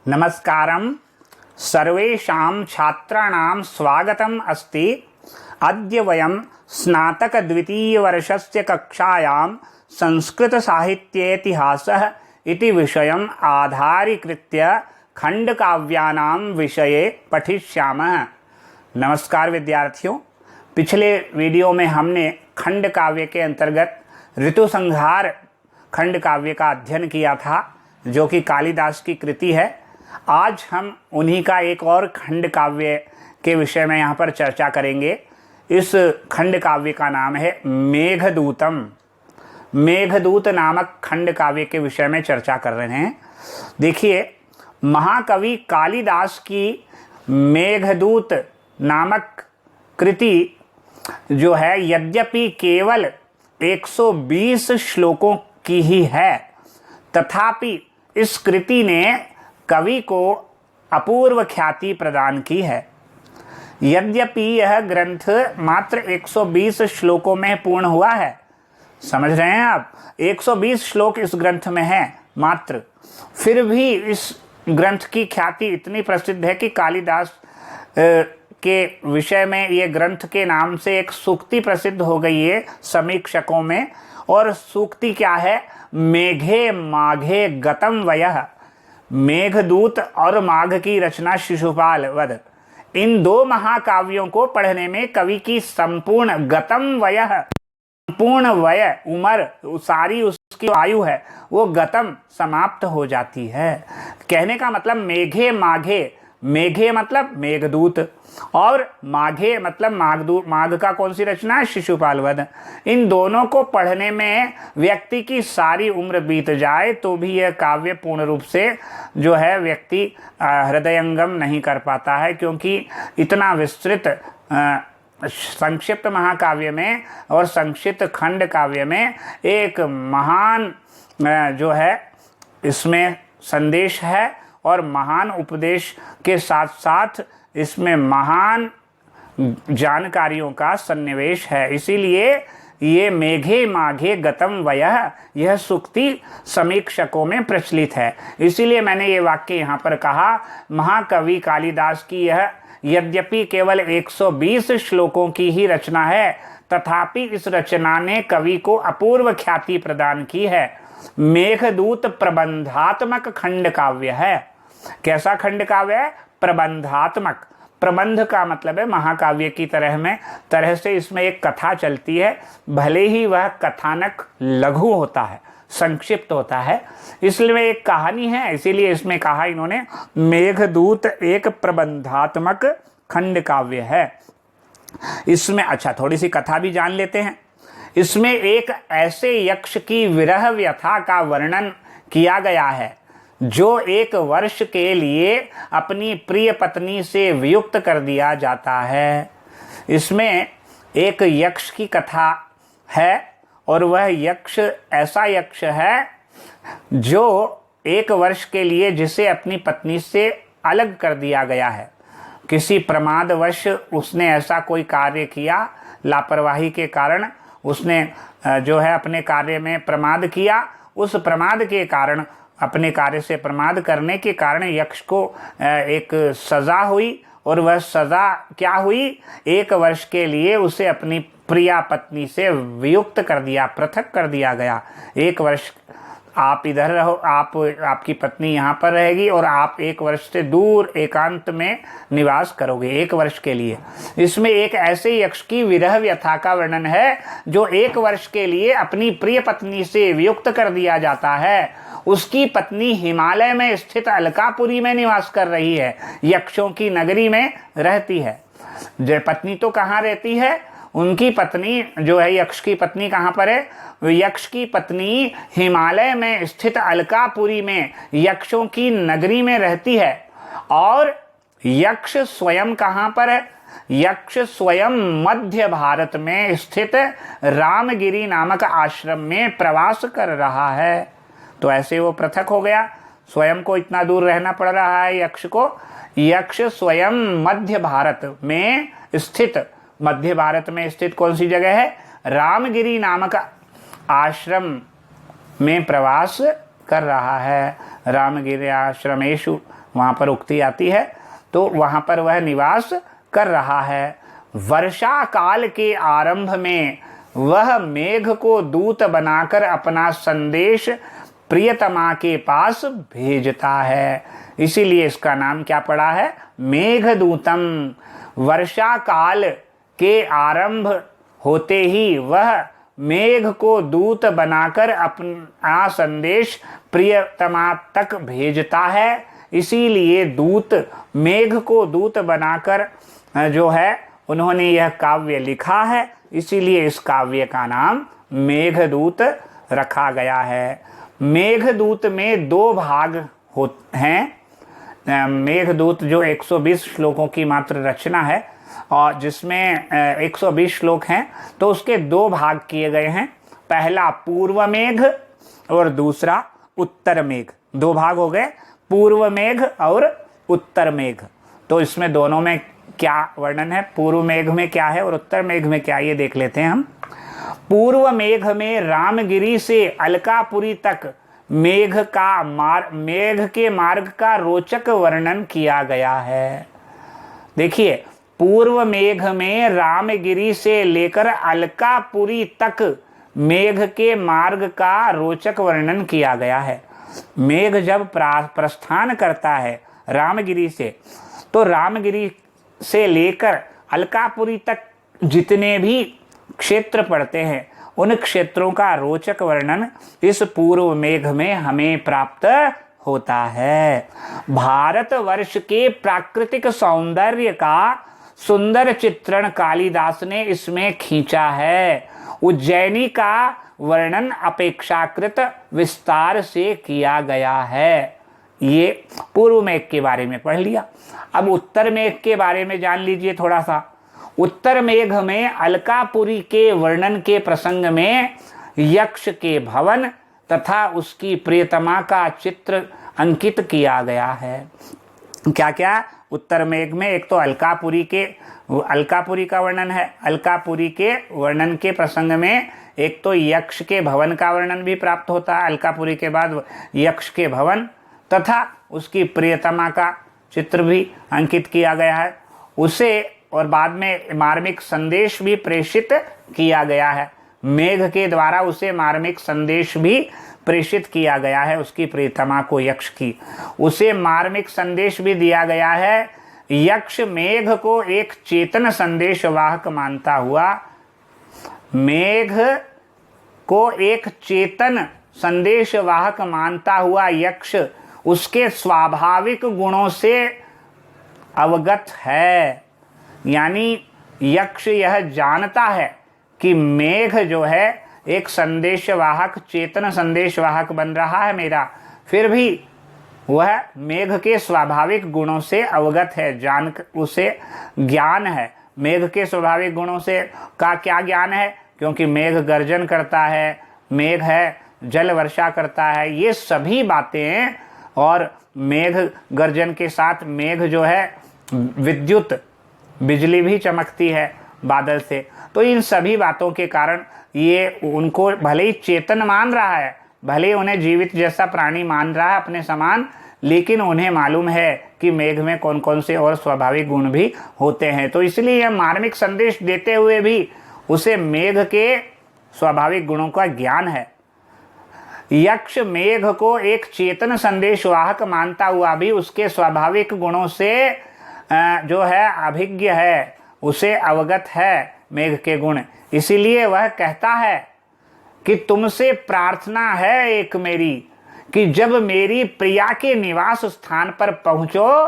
नमस्कारं सर्वेषां छात्राणां स्वागतम् अस्ति। अद्य वयं स्नातकद्वितीयवर्षस्य कक्षायां संस्कृतसाहित्येतिहासः इति विषयम् आधारीकृत्य खंडकाव्यानां विषये पठिष्यामः। नमस्कार विद्यार्थियों, पिछले वीडियो में हमने खंडकाव्य के अंतर्गत ऋतुसंहार खंडकाव्य का अध्ययन किया था, जो कि कालिदास की कृति है। आज हम उन्हीं का एक और खंडकाव्य के विषय में यहाँ पर चर्चा करेंगे। इस खंडकाव्य का नाम है मेघदूतम। मेघदूत नामक खंडकाव्य के विषय में चर्चा कर रहे हैं। देखिए, महाकवि कालिदास की मेघदूत नामक कृति जो है, यद्यपि केवल 120 श्लोकों की ही है, तथापि इस कृति ने कवि को अपूर्व ख्याति प्रदान की है। यद्यपि यह ग्रंथ मात्र 120 श्लोकों में पूर्ण हुआ है, समझ रहे हैं आप, 120 श्लोक इस ग्रंथ में है मात्र, फिर भी इस ग्रंथ की ख्याति इतनी प्रसिद्ध है कि कालिदास के विषय में ये ग्रंथ के नाम से एक सूक्ति प्रसिद्ध हो गई है समीक्षकों में। और सूक्ति क्या है? मेघे माघे गतम वयः। मेघदूत और माघ की रचना शिशुपाल वध, इन दो महाकाव्यों को पढ़ने में कवि की संपूर्ण गतम वयः, संपूर्ण वय उम्र, सारी उसकी आयु है, वो गतम समाप्त हो जाती है। कहने का मतलब मेघे माघे, मेघे मतलब मेघदूत और माघे मतलब माघदूत। माघ का कौन सी रचना है? शिशुपाल वध। इन दोनों को पढ़ने में व्यक्ति की सारी उम्र बीत जाए तो भी यह काव्य पूर्ण रूप से जो है व्यक्ति हृदयंगम नहीं कर पाता है, क्योंकि इतना विस्तृत संक्षिप्त महाकाव्य में और संक्षिप्त खंड काव्य में एक महान जो है इसमें संदेश है और महान उपदेश के साथ साथ इसमें महान जानकारियों का सन्निवेश है। इसीलिए ये मेघे माघे गतम वयः, यह सूक्ति समीक्षकों में प्रचलित है। इसीलिए मैंने ये वाक्य यहाँ पर कहा, महाकवि कालिदास की यह यद्यपि केवल 120 श्लोकों की ही रचना है, तथापि इस रचना ने कवि को अपूर्व ख्याति प्रदान की है। मेघदूत प्रबंधात्मक खंड काव्य है। कैसा खंड काव्य है? प्रबंधात्मक। प्रबंध का मतलब है महाकाव्य की तरह से इसमें एक कथा चलती है, भले ही वह कथानक लघु होता है, संक्षिप्त होता है, इसलिए एक कहानी है, इसीलिए इसमें कहा इन्होंने मेघदूत एक प्रबंधात्मक खंड काव्य है। इसमें अच्छा थोड़ी सी कथा भी जान लेते हैं। इसमें एक ऐसे यक्ष की विरह व्यथा का वर्णन किया गया है जो एक वर्ष के लिए अपनी प्रिय पत्नी से वियुक्त कर दिया जाता है। इसमें एक यक्ष की कथा है और वह यक्ष ऐसा यक्ष है जो एक वर्ष के लिए जिसे अपनी पत्नी से अलग कर दिया गया है। किसी प्रमादवश उसने ऐसा कोई कार्य किया, लापरवाही के कारण उसने जो है अपने कार्य में प्रमाद किया। उस प्रमाद के कारण, अपने कार्य से प्रमाद करने के कारण यक्ष को एक सज़ा हुई, और वह सज़ा क्या हुई? एक वर्ष के लिए उसे अपनी प्रिया पत्नी से वियुक्त कर दिया, पृथक कर दिया गया। एक वर्ष आप इधर रहो, आपकी पत्नी यहाँ पर रहेगी और आप एक वर्ष से दूर एकांत में निवास करोगे एक वर्ष के लिए। इसमें एक ऐसे यक्ष की विरह व्यथा का वर्णन है जो एक वर्ष के लिए अपनी प्रिय पत्नी से वियुक्त कर दिया जाता है। उसकी पत्नी हिमालय में स्थित अलकापुरी में निवास कर रही है, यक्षों की नगरी में रहती है। जो पत्नी तो कहाँ रहती है? उनकी पत्नी जो है यक्ष की पत्नी कहाँ पर है? यक्ष की पत्नी हिमालय में स्थित अलकापुरी में यक्षों की नगरी में रहती है। और यक्ष स्वयं कहाँ पर है? यक्ष स्वयं मध्य भारत में स्थित रामगिरी नामक आश्रम में प्रवास कर रहा है। तो ऐसे वो पृथक हो गया, स्वयं को इतना दूर रहना पड़ रहा है यक्ष को। यक्ष स्वयं मध्य भारत में स्थित, मध्य भारत में स्थित कौन सी जगह है? रामगिरी नामक आश्रम में प्रवास कर रहा है। रामगिरी आश्रमेशु वहाँ पर उक्ति आती है, तो वहाँ पर वह निवास कर रहा है। वर्षा काल के आरंभ में वह मेघ को दूत बनाकर अपना संदेश प्रियतमा के पास भेजता है, इसीलिए इसका नाम क्या पड़ा है, मेघदूतम। वर्षा काल के आरंभ होते ही वह मेघ को दूत बनाकर अपना संदेश प्रियतमा तक भेजता है, इसीलिए दूत, मेघ को दूत बनाकर जो है उन्होंने यह काव्य लिखा है, इसीलिए इस काव्य का नाम मेघदूत रखा गया है। मेघदूत में 2 भाग हैं। मेघदूत जो 120 श्लोकों की मात्र रचना है और जिसमें 120 श्लोक हैं, तो उसके 2 भाग किए गए हैं। पहला पूर्व मेघ और दूसरा उत्तर मेघ, 2 भाग हो गए, पूर्व मेघ और उत्तर मेघ। तो इसमें दोनों में क्या वर्णन है, पूर्व मेघ में क्या है और उत्तर मेघ में क्या, ये देख लेते हैं हम। पूर्व मेघ में रामगिरी से अलकापुरी तक मेघ के मार्ग का रोचक वर्णन किया गया है। देखिए, पूर्व मेघ में रामगिरी से लेकर अलकापुरी तक मेघ के मार्ग का रोचक वर्णन किया गया है। मेघ जब प्रस्थान करता है रामगिरी से, तो रामगिरी से लेकर अलकापुरी तक जितने भी क्षेत्र पड़ते हैं, उन क्षेत्रों का रोचक वर्णन इस पूर्व मेघ में हमें प्राप्त होता है। भारतवर्ष के प्राकृतिक सौंदर्य का सुंदर चित्रण कालिदास ने इसमें खींचा है। उज्जैनी का वर्णन अपेक्षाकृत विस्तार से किया गया है। ये पूर्व मेघ के बारे में पढ़ लिया। अब उत्तर मेघ के बारे में जान लीजिए थोड़ा सा। उत्तर मेघ में अलकापुरी के वर्णन के प्रसंग में यक्ष के भवन तथा उसकी प्रियतमा का चित्र अंकित किया गया है। क्या क्या उत्तर मेघ में, एक तो अलकापुरी का वर्णन है। अलकापुरी के वर्णन के प्रसंग में एक तो यक्ष के भवन का वर्णन भी प्राप्त होता है, अलकापुरी के बाद यक्ष के भवन तथा उसकी प्रियतमा का चित्र भी अंकित किया गया है। उसे और बाद में मार्मिक संदेश भी प्रेषित किया गया है। मेघ के द्वारा उसे मार्मिक संदेश भी प्रेषित किया गया है, उसकी प्रियतमा को, यक्ष की। उसे मार्मिक संदेश भी दिया गया है। यक्ष मेघ को एक चेतन संदेश वाहक मानता हुआ, मेघ को एक चेतन संदेश वाहक मानता हुआ यक्ष उसके स्वाभाविक गुणों से अवगत है। यानी यक्ष यह जानता है कि मेघ जो है एक संदेशवाहक, चेतन संदेशवाहक बन रहा है मेरा, फिर भी वह मेघ के स्वाभाविक गुणों से अवगत है, उसे ज्ञान है। मेघ के स्वाभाविक गुणों से का क्या ज्ञान है, क्योंकि मेघ गर्जन करता है, मेघ है जल वर्षा करता है, ये सभी बातें, और मेघ गर्जन के साथ मेघ जो है विद्युत, बिजली भी चमकती है बादल से। तो इन सभी बातों के कारण ये उनको भले ही चेतन मान रहा है, भले उन्हें जीवित जैसा प्राणी मान रहा है अपने समान, लेकिन उन्हें मालूम है कि मेघ में कौन कौन से और स्वाभाविक गुण भी होते हैं। तो इसलिए यह मार्मिक संदेश देते हुए भी उसे मेघ के स्वाभाविक गुणों का ज्ञान है। यक्ष मेघ को एक चेतन संदेशवाहक मानता हुआ भी उसके स्वाभाविक गुणों से जो है अभिज्ञ है, उसे अवगत है मेघ के गुण। इसीलिए वह कहता है कि तुमसे प्रार्थना है एक मेरी, कि जब मेरी प्रिया के निवास स्थान पर पहुंचो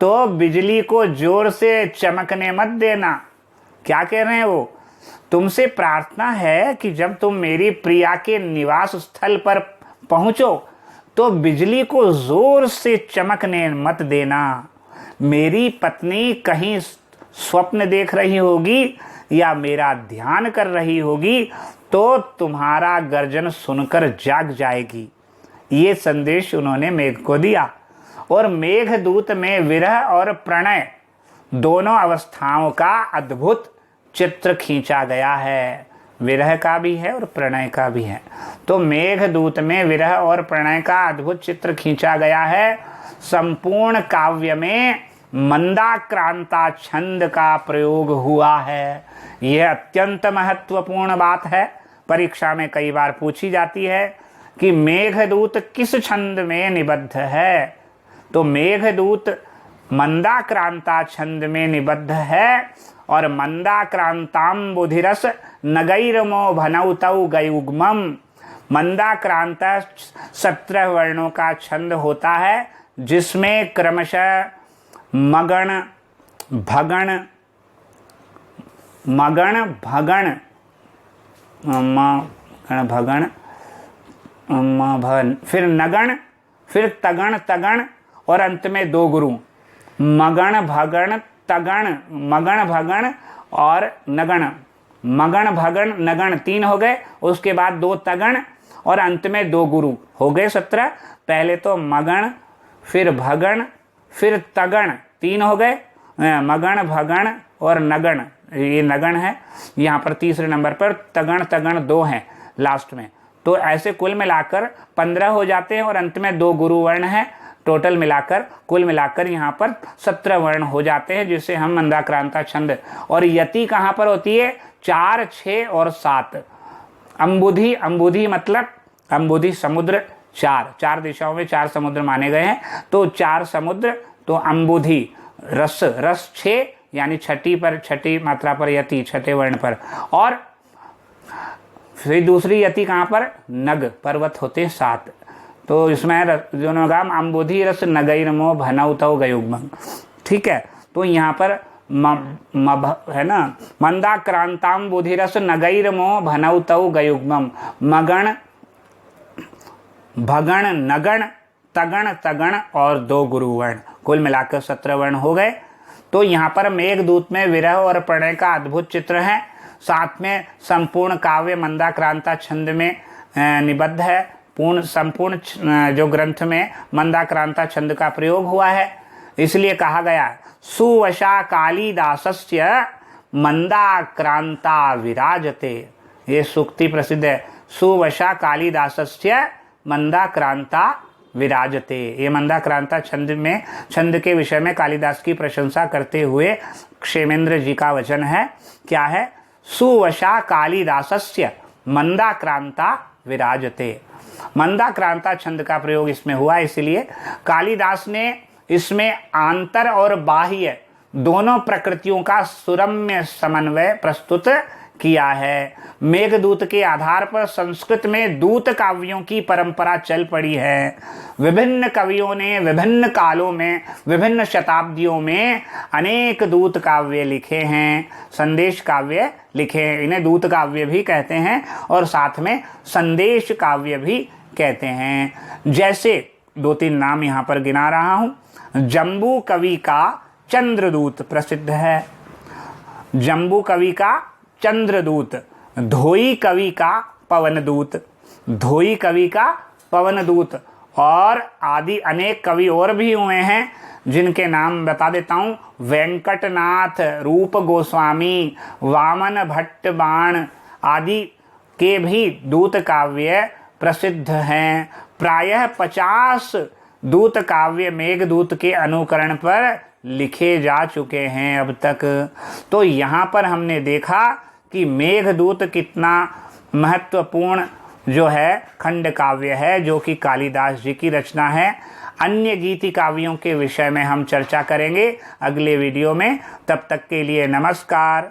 तो बिजली को जोर से चमकने मत देना। क्या कह रहे हैं वो? तुमसे प्रार्थना है कि जब तुम मेरी प्रिया के निवास स्थल पर पहुंचो तो बिजली को जोर से चमकने मत देना। मेरी पत्नी कहीं स्वप्न देख रही होगी या मेरा ध्यान कर रही होगी तो तुम्हारा गर्जन सुनकर जाग जाएगी। ये संदेश उन्होंने मेघ को दिया। और मेघदूत में विरह और प्रणय दोनों अवस्थाओं का अद्भुत चित्र खींचा गया है। विरह का भी है और प्रणय का भी है। तो मेघदूत में विरह और प्रणय का अद्भुत चित्र खींचा गया है। संपूर्ण काव्य में मंदाक्रांता छंद का प्रयोग हुआ है। यह अत्यंत महत्वपूर्ण बात है, परीक्षा में कई बार पूछी जाती है कि मेघदूत किस छंद में निबद्ध है। तो मेघदूत मंदाक्रांता छंद में निबद्ध है और मंदाक्रांताम्बुधिरस नगैरमो भनौतौ गयुग्मम। मंदाक्रांता 17 वर्णों का छंद होता है, जिसमें क्रमशः मगण भगण फिर नगण, फिर तगण तगण और अंत में 2 गुरु। मगण भगण तगण, मगण भगण और नगण। मगण भगण नगण 3 हो गए, उसके बाद 2 तगण और अंत में 2 गुरु, हो गए 17। पहले तो मगण, फिर भगण, फिर तगण, 3 हो गए। मगण भगण और नगण, ये नगण है। यहाँ पर तीसरे नंबर पर तगण तगण 2 हैं लास्ट में। तो ऐसे कुल मिलाकर 15 हो जाते हैं और अंत में 2 गुरु वर्ण हैं। टोटल मिलाकर, कुल मिलाकर यहाँ पर 17 वर्ण हो जाते हैं, जिसे हम मंदाक्रांता छंद। और यति कहाँ पर होती है? 4, 6 और 7। अम्बुधि, अम्बुधि मतलब अम्बुधि समुद्र, 4 दिशाओं में 4 समुद्र माने गए हैं, तो 4 समुद्र। तो अम्बुधि, रस, रस 6 यानी छठी मात्रा पर यति, छठे वर्ण पर। और फिर दूसरी यति कहाँ पर? नग, पर्वत होते 7। तो इसमें जोनोगाम अम्बुधि रस नगैरमो भनौतौ गयुग्मम्। ठीक है, तो यहाँ पर है ना, मंदाक्रांताम्बुधि रस नगैरमो भनौतौ गयुग्मम्। मगण भगण नगण तगण तगण और 2 गुरु वर्ण, कुल मिलाकर 17 वर्ण हो गए। तो यहाँ पर मेघदूत में विरह और प्रणय का अद्भुत चित्र है। साथ में संपूर्ण काव्य मंदाक्रांता छंद में निबद्ध है। संपूर्ण जो ग्रंथ में मंदाक्रांता छंद का प्रयोग हुआ है। इसलिए कहा गया सुवशा कालिदासस्य मंदाक्रांता विराजते। ये सूक्ति प्रसिद्ध है, सुवशा कालिदासस्य मंदाक्रांता विराजते। ये मंदाक्रांता छंद के विषय में कालिदास की प्रशंसा करते हुए क्षेमेंद्र जी का वचन है। क्या है? सुवशा कालिदासस्य मंदाक्रांता विराजते। मंदाक्रांता छंद का प्रयोग इसमें हुआ, इसलिए कालिदास ने इसमें आंतर और बाह्य दोनों प्रकृतियों का सुरम्य समन्वय प्रस्तुत किया है। मेघदूत के आधार पर संस्कृत में दूत काव्यों की परंपरा चल पड़ी है। विभिन्न कवियों ने विभिन्न कालों में, विभिन्न शताब्दियों में अनेक दूत काव्य लिखे हैं, संदेश काव्य लिखे हैं। इन्हें दूत काव्य भी कहते हैं और साथ में संदेश काव्य भी कहते हैं। जैसे 2-3 नाम यहाँ पर गिना रहा हूँ। जम्बू कवि का चंद्रदूत प्रसिद्ध है, जम्बू कवि का चंद्रदूत। धोई कवि का पवनदूत, धोई कवि का पवनदूत। और आदि अनेक कवि और भी हुए हैं, जिनके नाम बता देता हूँ। वेंकटनाथ, रूप गोस्वामी, वामन भट्ट बाण आदि के भी दूत काव्य प्रसिद्ध हैं। प्रायः 50 दूत काव्य मेघदूत के अनुकरण पर लिखे जा चुके हैं अब तक। तो यहाँ पर हमने देखा कि मेघदूत कितना महत्वपूर्ण जो है खंड काव्य है, जो कि कालिदास जी की रचना है। अन्य गीति काव्यों के विषय में हम चर्चा करेंगे अगले वीडियो में। तब तक के लिए नमस्कार।